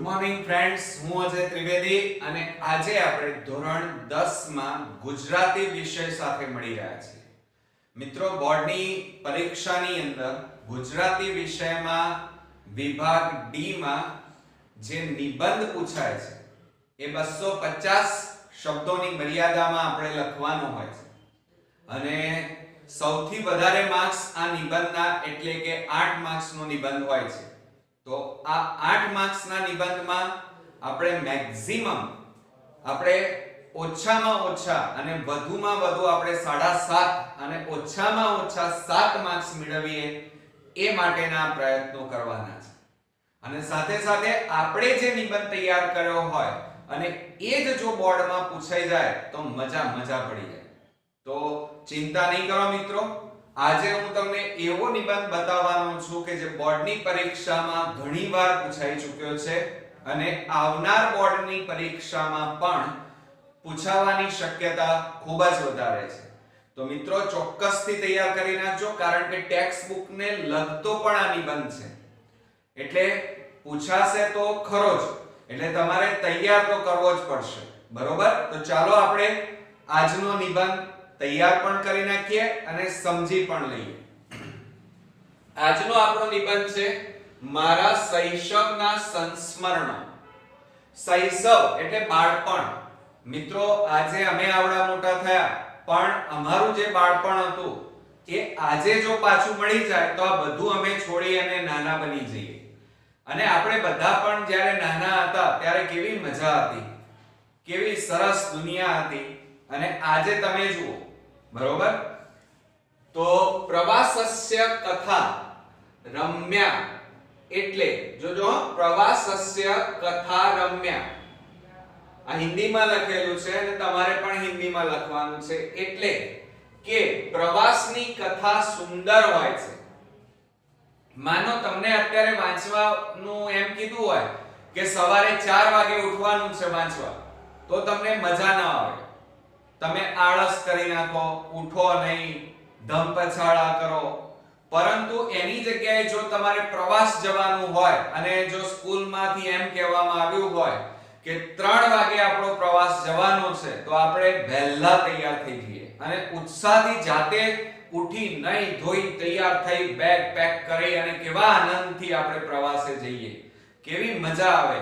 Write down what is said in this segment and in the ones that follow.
Morning friends, હું અજય ત્રિવેદી અને આજે આપણે ધોરણ 10 માં ગુજરાતી વિષય સાથે મળી રહ્યા છીએ. મિત્રો, બોર્ડની પરીક્ષાની અંદર ગુજરાતી વિષયમાં વિભાગ ડી માં જે નિબંધ પૂછાય છે એ 250 શબ્દોની મર્યાદામાં આપણે લખવાનું હોય છે અને સૌથી વધારે માર્ક્સ આ નિબંધના એટલે કે 8 માર્ક્સનો નિબંધ હોય છે. તો આ 8 માર્ક્સના નિબંધમાં આપણે મેક્સિમમ આપણે ઓછામાં ઓછા અને વધુમાં વધુ આપણે 7.5 અને ઓછામાં ઓછા 7 માર્ક્સ મેળવીએ એ માટેના પ્રયત્નો કરવાના છે. અને સાથે સાથે આપણે જે નિબંધ તૈયાર કર્યો હોય અને એ જ જો બોર્ડમાં પૂછાઈ જાય તો મજા પડી જાય. તો ચિંતા નહીં કરો મિત્રો, આજે હું તમને એવો નિબંધ બતાવવાનો છું કે જે બોર્ડની પરીક્ષામાં ઘણીવાર પૂછાઈ ચૂક્યો છે અને આવનાર બોર્ડની પરીક્ષામાં પણ પૂછાવાની શક્યતા ખૂબ જ વધારે છે. તો મિત્રો, ચોક્કસથી તૈયાર કરી નાખજો, કારણ કે ટેક્સ્ટ બુકને લગતો પણ આ નિબંધ છે. એટલે પૂછાશે તો ખરો જ, એટલે તમારે તૈયાર તો કરવો જ પડશે. બરોબર? તો ચાલો આપણે આજનો નિબંધ તૈયાર પણ કરી નાખીએ અને સમજી પણ લઈએ. આજનો આપણો નિબંધ છે મારા શૈશવના સંસ્મરણો. શૈશવ એટલે બાળપણ. મિત્રો, આજે અમે આવડા મોટા થયા, પણ અમારું જે બાળપણ હતું એ આજે જો પાછું મળી જાય તો આ બધું અમે છોડી અને નાના બની જઈએ. અને આપણે બધા પણ જ્યારે નાના હતા ત્યારે કેવી મજા હતી, કેવી સરસ દુનિયા હતી. અને આજે તમે જુઓ, બરોબર? તો પ્રવાસસ્ય કથા રમ્યા એટલે જોજો, પ્રવાસસ્ય કથા રમ્યા આ હિન્દીમાં લખેલું છે અને તમારે પણ હિન્દીમાં લખવાનું છે. એટલે કે પ્રવાસની કથા સુંદર હોય છે. માનો તમને અત્યારે વાંચવાનું એમ કીધું હોય કે સવારે 4 વાગે ઉઠવાનું છે વાંચવા, તો તમને મજા ના આવે. તમે આળસ કરી નાખો, ઉઠો નહીં, ધમપછાડા કરો. પરંતુ એની જગ્યાએ જો તમારે પ્રવાસ જવાનું હોય અને જો સ્કૂલમાંથી એમ કહેવામાં આવ્યું હોય કે 3 વાગે આપણો પ્રવાસ જવાનો છે, તો આપણે વહેલા તૈયાર થઈ જઈએ અને ઉત્સાહથી જાતે ઉઠી નહીં ધોઈ તૈયાર થઈ બેગ પેક કરી અને કેવા આનંદથી આપણે પ્રવાસે જઈએ. કેવી મજા આવે.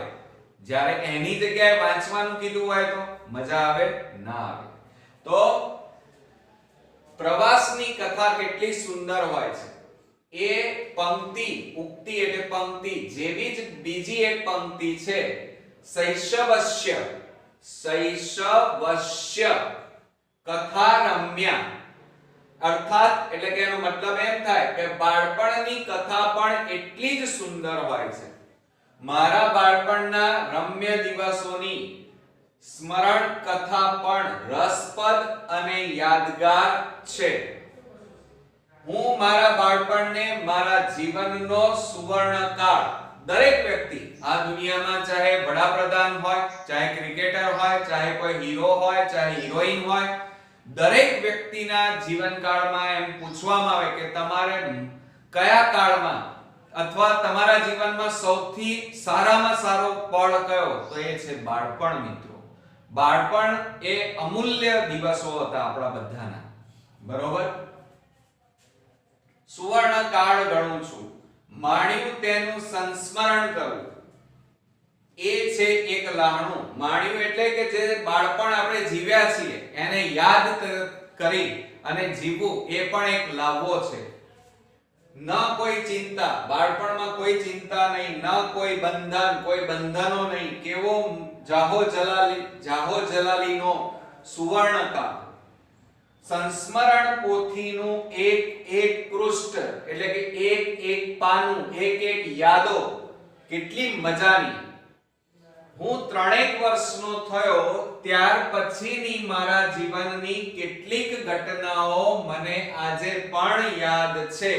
જ્યારે એની જગ્યાએ વાંચવાનું કીધું હોય તો મજા આવે ના આવે. તો પ્રવાસની કથા કેટલી સુંદર હોય છે. એ પંક્તિ, ઉક્તિ એટલે પંક્તિ જેવી જ બીજી એક પંક્તિ છે શૈશવસ્ય કથા રમ્યા. અર્થાત એટલે કે એનો મતલબ એમ થાય કે બાળપણની કથા પણ એટલી જ સુંદર હોય છે. મારા બાળપણના રમ્ય દિવસોની સ્મરણ કથા પણ રસપ્રદ અને યાદગાર છે. હું મારા બાળપણને મારા જીવનનો સુવર્ણકાળ, દરેક વ્યક્તિ આ દુનિયામાં ચાહે વડાપ્રધાન હોય, ચાહે ક્રિકેટર હોય, ચાહે કોઈ હીરો હોય, ચાહે હિરોઈન હોય, દરેક વ્યક્તિના જીવનકાળમાં એમ પૂછવામાં આવે કે તમારે કયા કાળમાં અથવા તમારા જીવનમાં સૌથી સારામાં સારો પળ કયો, તો એ છે બાળપણ. મિત્રો, બાળપણ એ અમૂલ્ય દિવસો હતા આપણા બધાના. બરોબર? સુવર્ણ કાળ ગણું છું, માણ્યું તેનું સંસ્મરણ કરું. એ છે એક લહાણું. માણ્યું એટલે કે જે બાળપણ આપણે જીવ્યા છીએ એને યાદ કરી અને જીવવું એ પણ એક લાભો છે. ન કોઈ ચિંતા, બાળપણમાં કોઈ ચિંતા નહીં, ન કોઈ બંધન, કોઈ બંધનો નહીં. કેવો જાહો જલાલીનો સુવર્ણકાળ. સંસ્મરણ પોથીનું એક પૃષ્ઠ એટલે કે એક પાનું, એક યાદો કેટલી મજાની. હું 3 વર્ષનો થયો ત્યાર પછીની મારા જીવનની કેટલીક ઘટનાઓ મને આજે પણ યાદ છે.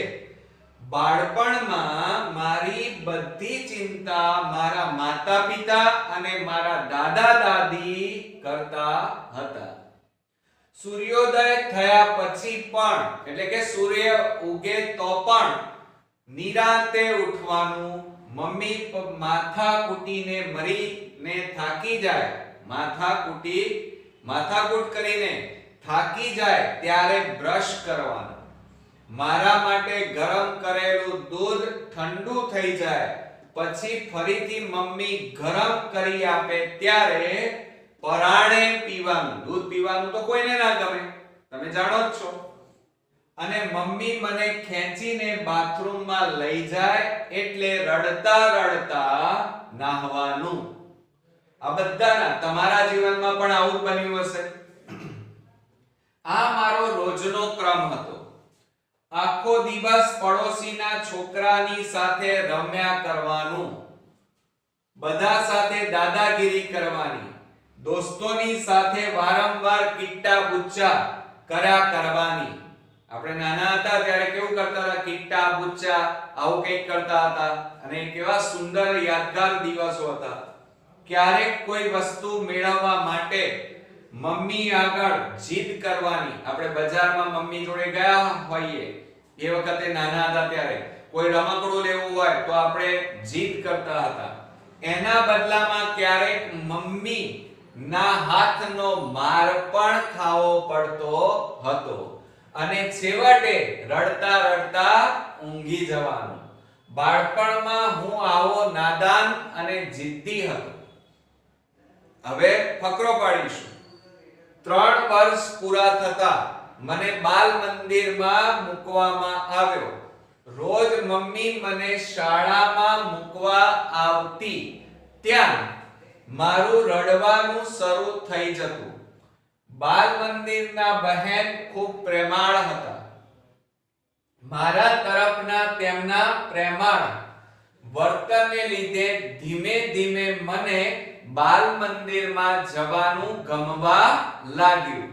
બાળપણમાં મારી બધી ચિંતા મારા માતા પિતા અને મારા દાદા દાદી કરતા હતા. સૂર્યોદય થયા પછી પણ એટલે કે સૂર્ય ઉગે તો પણ નિરાંતે ઉઠવાનું, મમ્મી માથા કૂટીને મરીને થાકી જાય, માથાકૂટ કરીને થાકી જાય ત્યારે બ્રશ કરવાનું. મારા માટે ગરમ કરેલું દૂધ ઠંડુ થઈ જાય પછી ફરીથી મમ્મી ગરમ કરી આપે ત્યારે પરાણે પીવાનું. દૂધ પીવાનું તો કોઈને ના ગમે, તમે જાણો જ છો. અને મમ્મી મને ખેંચીને બાથરૂમમાં લઈ જાય એટલે રડતા રડતા નાહવાનું. આ બધાના તમારા જીવનમાં પણ આવું બન્યું હશે. આ મારો રોજનો ક્રમ હતો. આખો દિવસ પડોશીના છોકરાની સાથે રમ્યા કરવાનું, બધા સાથે દાદાગીરી કરવાની, દોસ્તોની સાથે વારંવાર કિટ્ટા બુચ્ચા કર્યા કરવાની. આપણે નાના હતા ત્યારે કેવું કરતા હતા? કિટ્ટા બુચ્ચા આવું કંઈક કરતા હતા અને કેવા સુંદર યાદગાર દિવસો હતા. ક્યારેક કોઈ વસ્તુ મેળવવા માટે મમ્મી આગળ જીદ કરવાની. આપણે બજારમાં મમ્મી જોડે ગયા હોઈએ એ વખતે નાના હતા ત્યારે કોઈ રમકડું લેવું હોય તો આપણે જીદ કરતા હતા. એના બદલામાં ક્યારેક મમ્મી ના હાથનો માર પણ ખાવો પડતો હતો અને છેવટે રડતા રડતા ઊંઘી જવાનું. બાળપણમાં હું આવો નાદાન અને જિદ્દી હતો. હવે ફકરો પાડીશું. 3 વર્ષ પૂરા થતા મને બાલ મંદિરમાં મૂકવામાં આવ્યો. રોજ મમ્મી મને શાળામાં મૂકવા આવતી ત્યાં મારું રડવાનું શરૂ થઈ જતું. બાલ મંદિરના બહેન ખૂબ પ્રેમાળ હતા. મારા તરફના તેમના પ્રેમાળ વર્તનને લીધે ધીમે ધીમે મને બાલ મંદિરમાં જવાનું ગમવા લાગ્યું.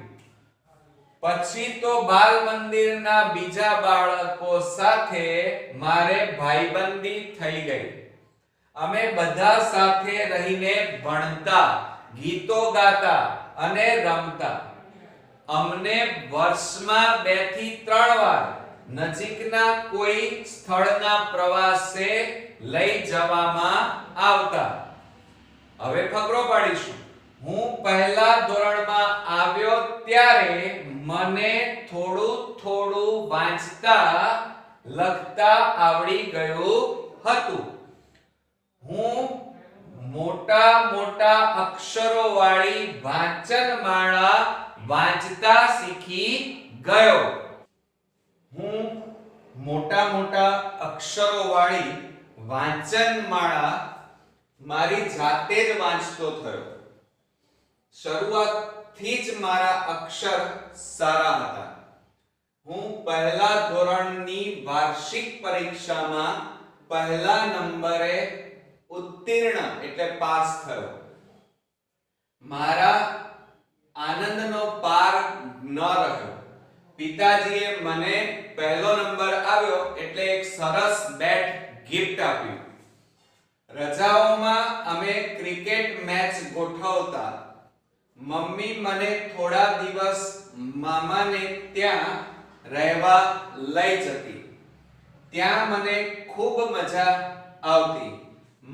પછી તો બાલ મંદિરના બીજા બાળકો સાથે મારે ભાઈબંધી થઈ ગઈ. અમે બધા સાથે રહીને ભણતા, ગીતો ગાતા અને રમતા. અમને વર્ષમાં 2 થી 3 વાર નજીકના કોઈ સ્થળના પ્રવાસે લઈ જવામાં આવતા. હવે ફકરો પાડીશું. હું પહેલા ધોરણમાં આવ્યો ત્યારે મને થોડું વાંચતા લખતા આવડી ગયું હતું. હું મોટા અક્ષરો વાળી વાંચનમાળા વાંચતા શીખી ગયો. હું મોટા અક્ષરો વાળી વાંચનમાળા મારી જાતે જ વાંચતો થયો. શરૂઆતથી જ મારા અક્ષર સારા હતા. હું પહેલા ધોરણની વાર્ષિક પરીક્ષામાં પહેલા નંબરે ઉત્તીર્ણ એટલે પાસ થયો. મારા આનંદનો પાર ન રહ્યો. પિતાજીએ મને પહેલો નંબર આવ્યો એટલે એક સરસ બેટ ગિફ્ટ આપ્યું. રજાઓમાં અમે ક્રિકેટ મેચ ગોઠવતા. મમ્મી મને થોડા દિવસ મામાને ત્યાં રહેવા લઈ જતી. ત્યાં મને ખૂબ મજા આવતી.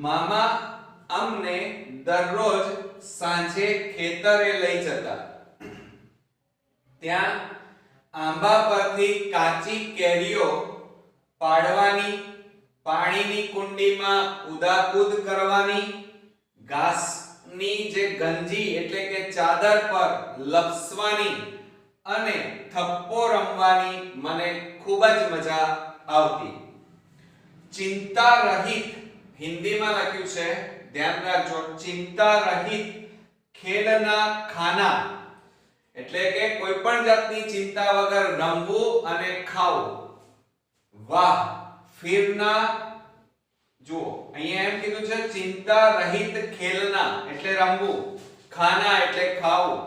મામા અમને દરરોજ સાંજે ખેતરે લઈ જતા. ત્યાં આંબા પરથી કાચી કેરીઓ પાડવાની, પાણીની કુંડીમાં કૂદાકૂદ કરવાની, ઘાસની જે ગંજી એટલે કે ચાદર પર લપસવાની અને થપ્પો રમવાની મને ખૂબ જ મજા આવતી. ચિંતા રહિત હિન્દીમાં લખ્યું છે, ધ્યાન રાખજો. ચિંતા રહિત ખેલના ખાના એટલે કે કોઈ પણ જાતની ચિંતા વગર રમવું અને ખાવું. વાહ ફિરના જુઓ અહીંયા એમ કીધું છે ચિંતા રહિત ખેલના એટલે રમવું, ખાના એટલે ખાવું,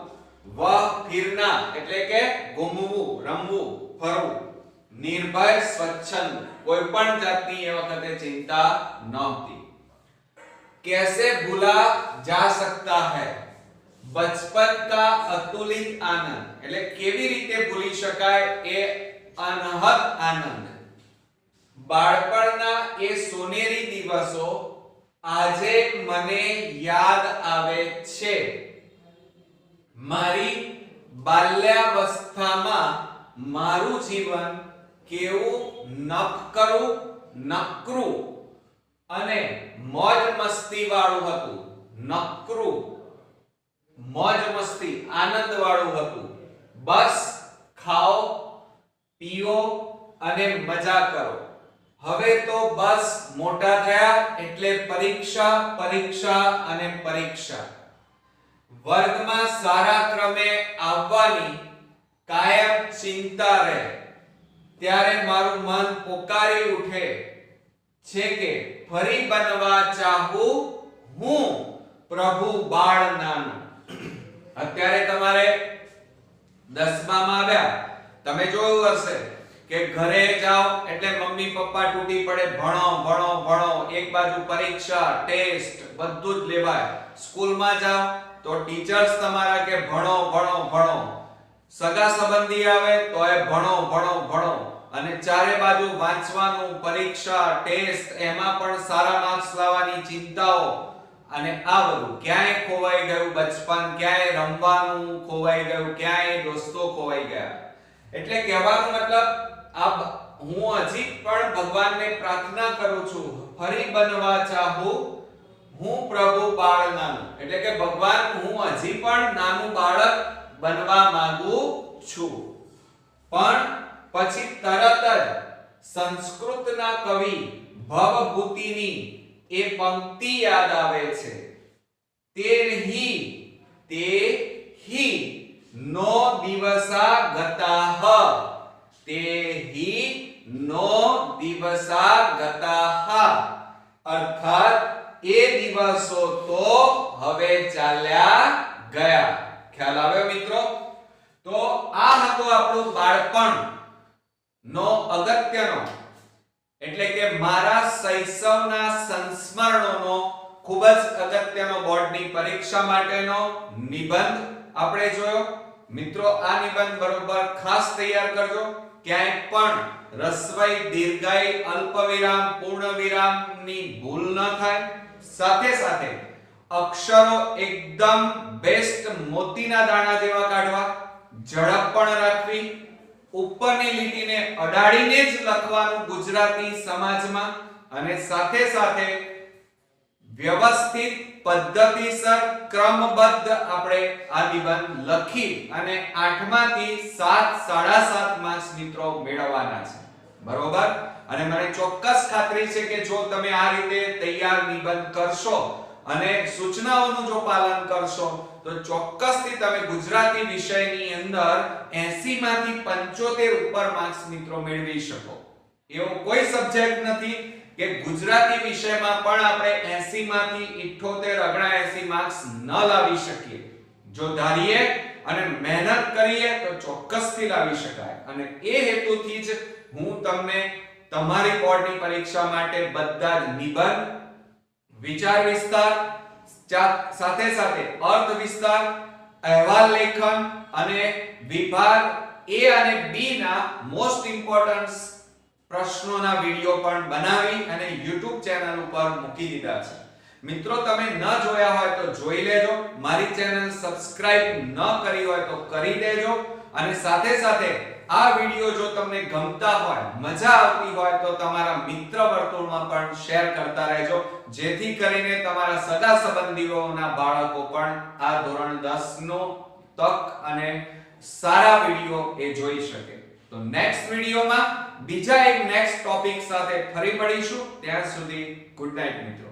વાહ ફિરના એટલે કે ઘૂમવું, રમવું, ફરવું, નિર્ભય સ્વચ્છંદ કોઈ પણ જાતની એ વખતે ચિંતા નહોતી. कैसे भूला जा सकता है बचपन का अतुलित आनंद એટલે કેવી રીતે ભૂલી શકાય એ અનહદ આનંદ. બાળપણના એ સોનેરી દિવસો આજે મને યાદ આવે છે. મારી બાલ્યાવસ્થામાં મારું જીવન કેવું નકરું અને મોજ મસ્તી વાળું હતું. નકરું, મોજ મસ્તી, આનંદ વાળું હતું. બસ ખાઓ, પીઓ અને મજા કરો. હવે તો બસ મોટા થયા એટલે પરીક્ષા, પરીક્ષા અને પરીક્ષા. વર્ગમાં સારા ક્રમે આવવાની કાયમ ચિંતા રહે. ત્યારે મારું મન પોકારી ઉઠે છે કે ફરી બનવા ચાહું હું પ્રભુ બાળ નાનું. અત્યારે તમારે 10માં આવ્યા, તમે જોયું હશે કે ઘરે જાઓ એટલે મમ્મી પપ્પા તૂટી પડે, ભણો ભણો ભણો, એક બાજુ પરીક્ષા, ટેસ્ટ બધું જ લેવાય. સ્કૂલમાં જાઓ તો ટીચર્સ તમારા કે ભણો ભણો ભણો, સગા સંબંધી આવે તો એ ભણો ભણો ભણો, અને ચારે બાજુ વાંચવાનું, પરીક્ષા, ટેસ્ટ, એમાં પણ સારા માર્ક્સ લાવવાની ચિંતાઓ. અને આ બધું ક્યાંય ખોવાઈ ગયું બચપન, ક્યાંય રમવાનું ખોવાઈ ગયું, ક્યાંય દોસ્તો ખોવાઈ ગયા. એટલે કહેવાનો મતલબ હું હજી પણ ભગવાનને પ્રાર્થના કરું છું, ફરી બનવા ચાહું હું પ્રભુ બાળ નાનું. એટલે કે ભગવાન, હું હજી પણ નાનું બાળક બનવા માંગુ છું. પણ પછી તરત જ સંસ્કૃતના કવિ ભવભૂતિની એ પંક્તિ યાદ આવે છે. તે હિ નો દિવસા ગતાહ, તે હિ નો દિવસા ગતાહ, અર્થાત એ દિવસો તો હવે ચાલ્યા ગયા. ખ્યાલ આવ્યો મિત્રો? તો આ હતો આપણું બાળપણ નો અગત્યનો, એટલે કે મારા શૈશવના સંસ્મરણોનો ખૂબ જ અગત્યનો બોર્ડની પરીક્ષા માટેનો નિબંધ આપણે જોયો. મિત્રો, આ નિબંધ બરોબર ખાસ તૈયાર કરજો. ક્યાંય પણ રસ્વઈ, દીર્ઘઈ, અલ્પવિરામ, પૂર્ણવિરામની ભૂલ ન થાય. સાથે સાથે અક્ષરો એકદમ બેસ્ટ મોતીના દાણા જેવા કાઢવા, ઝડપ પણ રાખવી, ઉપરની લીટીને અડાડીને જ લખવાનું ગુજરાતી સમાજમાં, અને સાથે સાથે વ્યવસ્થિત, પદ્ધતિસર, ક્રમબદ્ધ આપણે આ નિબંધ લખી અને 8માંથી 7, 7.5 માર્ક્સ મિત્રો મેળવવાના છે. બરોબર? અને મને ચોક્કસ ખાતરી છે કે જો તમે આ રીતે તૈયાર નિબંધ કરશો અને સૂચનાઓનું જો પાલન કરશો તો ચોક્કસથી તમે ગુજરાતી વિષયની અંદર 80 માંથી 75 ઉપર માર્ક્સ મિત્રો મેળવી શકો. એવો કોઈ સબ્જેક્ટ નથી કે ગુજરાતી વિષયમાં પણ આપણે 80 માંથી 78, 79 માર્ક્સ ન લાવી શકીએ. જો ધારીએ અને મહેનત કરીએ તો ચોક્કસથી લાવી શકાય. અને એ હેતુથી જ હું તમને તમારી બોર્ડની પરીક્ષા માટે બધા જ નિબંધ, વિચાર વિસ્તાર, સાથે સાથે અર્થ વિસ્તાર, અહેવાલ લેખન અને વિભાગ A અને B ના મોસ્ટ ઇમ્પોર્ટન્ટ પ્રશ્નોના વિડિયો પણ બનાવી અને YouTube ચેનલ ઉપર મૂકી દીધા છે. મિત્રો, તમે ન જોયા હોય તો જોઈ લેજો. મારી ચેનલ સબસ્ક્રાઇબ ન કરી હોય તો કરી દેજો. અને સાથે સાથે આ વિડિયો જો તમને ગમતા હોય, મજા આવતી હોય તો તમારા મિત્ર વર્તુળમાં પણ શેર કરતા રહેજો, જેથી કરીને તમારા સગા સંબંધીઓના બાળકો પણ આ ધોરણ 10 નો તક અને સારા વિડિયો એ જોઈ શકે. તો નેક્સ્ટ વિડિયોમાં બીજા એક નેક્સ્ટ ટોપિક સાથે ફરી મળીશું. ત્યાં સુધી ગુડ નાઈટ મિત્રો.